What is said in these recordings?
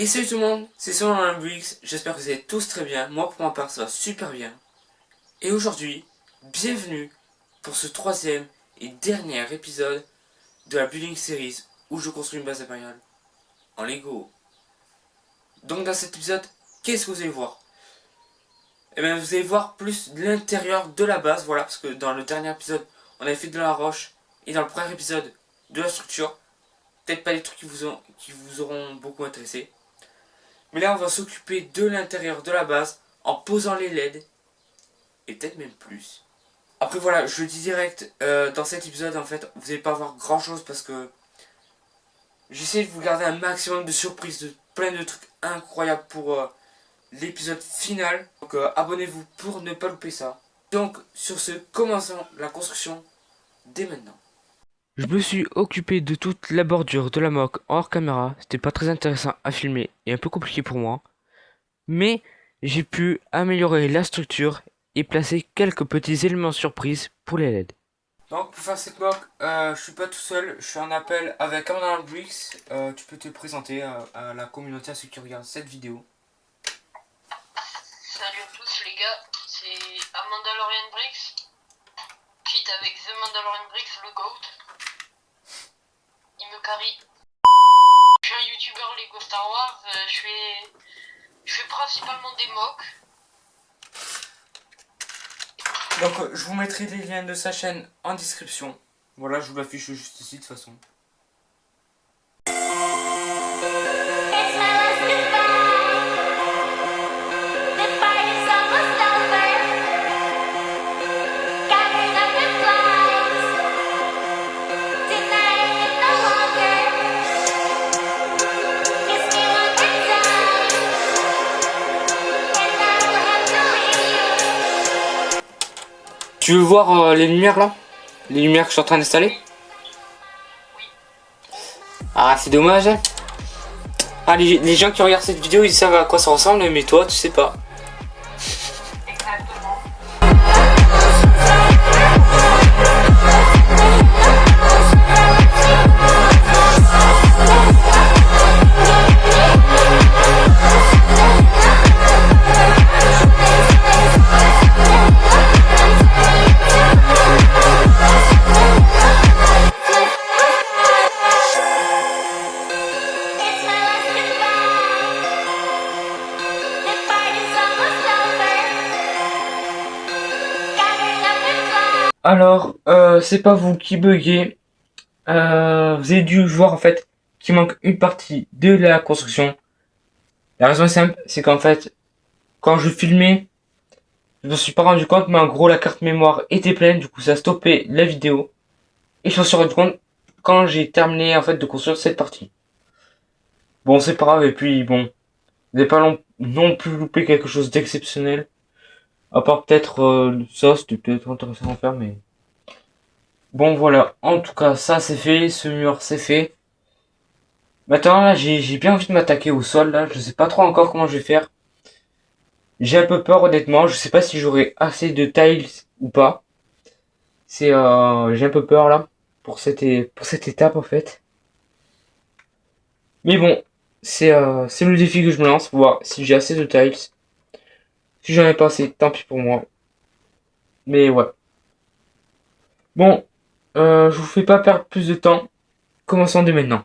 Et salut tout le monde, c'est Solon Briggs, j'espère que vous allez tous très bien, moi pour ma part ça va super bien. Et aujourd'hui, bienvenue pour ce troisième et dernier épisode de la Building Series où je construis une base impériale en Lego. Donc dans cet épisode, qu'est-ce que vous allez voir? Eh bien vous allez voir plus de l'intérieur de la base, voilà, parce que dans le dernier épisode on avait fait de la roche et dans le premier épisode de la structure. Peut-être pas les trucs qui vous auront beaucoup intéressé. Mais là, on va s'occuper de l'intérieur de la base en posant les LED. Et peut-être même plus. Après voilà, je le dis direct, dans cet épisode, en fait, vous n'allez pas voir grand chose parce que j'essaie de vous garder un maximum de surprises, de plein de trucs incroyables pour l'épisode final. Donc abonnez-vous pour ne pas louper ça. Donc sur ce, commençons la construction dès maintenant. Je me suis occupé de toute la bordure de la moque hors caméra. C'était pas très intéressant à filmer et un peu compliqué pour moi. Mais j'ai pu améliorer la structure et placer quelques petits éléments surprises pour les LED. Donc pour faire cette mock, je suis pas tout seul, je suis en appel avec Amanda Briggs. Tu peux te présenter à la communauté, à ceux qui regardent cette vidéo. Salut à tous les gars, c'est Mandalorian Briggs, quitte avec The Mandalorian Briggs, le GOAT. Il me carry. Je suis un youtubeur Lego Star Wars, je fais principalement des mocks. Donc je vous mettrai les liens de sa chaîne en description. Voilà, je vous l'affiche juste ici de toute façon. Tu veux voir les lumières là? Les lumières que je suis en train d'installer? Oui. Ah, c'est dommage. Hein. Ah, les gens qui regardent cette vidéo, ils savent à quoi ça ressemble, mais toi, tu sais pas. Exactement. Alors, c'est pas vous qui buguez. Vous avez dû voir en fait qu'il manque une partie de la construction. La raison est simple, c'est qu'en fait, quand je filmais, je me suis pas rendu compte, mais en gros la carte mémoire était pleine, du coup ça a stoppé la vidéo. Et je m'en suis rendu compte quand j'ai terminé en fait de construire cette partie. Bon, c'est pas grave, et puis bon, vous n'avez pas non plus loupé quelque chose d'exceptionnel. À part peut-être ça, c'était peut-être intéressant à faire, mais... Bon voilà, en tout cas, ça c'est fait, ce mur c'est fait. Maintenant là, j'ai bien envie de m'attaquer au sol, là, je sais pas trop encore comment je vais faire. J'ai un peu peur honnêtement, je sais pas si j'aurai assez de tiles ou pas. J'ai un peu peur là, pour cette étape en fait. Mais bon, c'est le défi que je me lance, pour voir si j'ai assez de tiles. Si j'en ai pas assez, tant pis pour moi. Mais ouais. Bon, je vous fais pas perdre plus de temps. Commençons dès maintenant.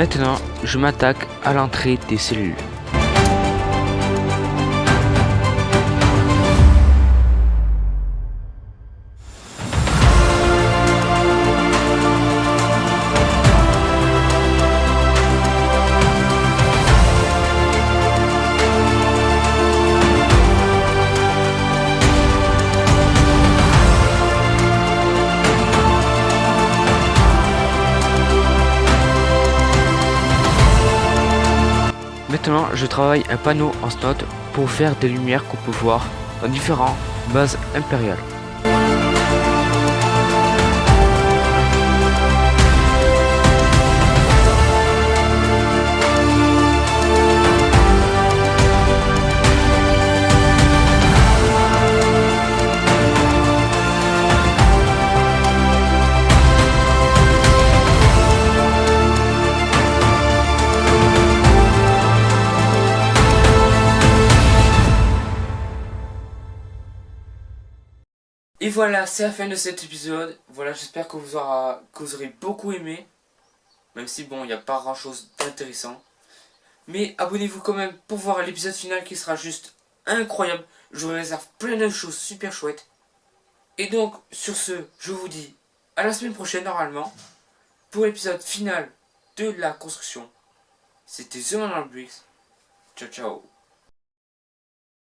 Maintenant, je m'attaque à l'entrée des cellules. Maintenant, je travaille un panneau en snot pour faire des lumières qu'on peut voir dans différentes bases impériales. Et voilà, c'est la fin de cet épisode. Voilà, j'espère que vous aurez beaucoup aimé. Même si bon, il n'y a pas grand chose d'intéressant. Mais abonnez-vous quand même pour voir l'épisode final qui sera juste incroyable. Je vous réserve plein de choses super chouettes. Et donc, sur ce, je vous dis à la semaine prochaine normalement. Pour l'épisode final de la construction. C'était The Man on Bricks. Ciao ciao.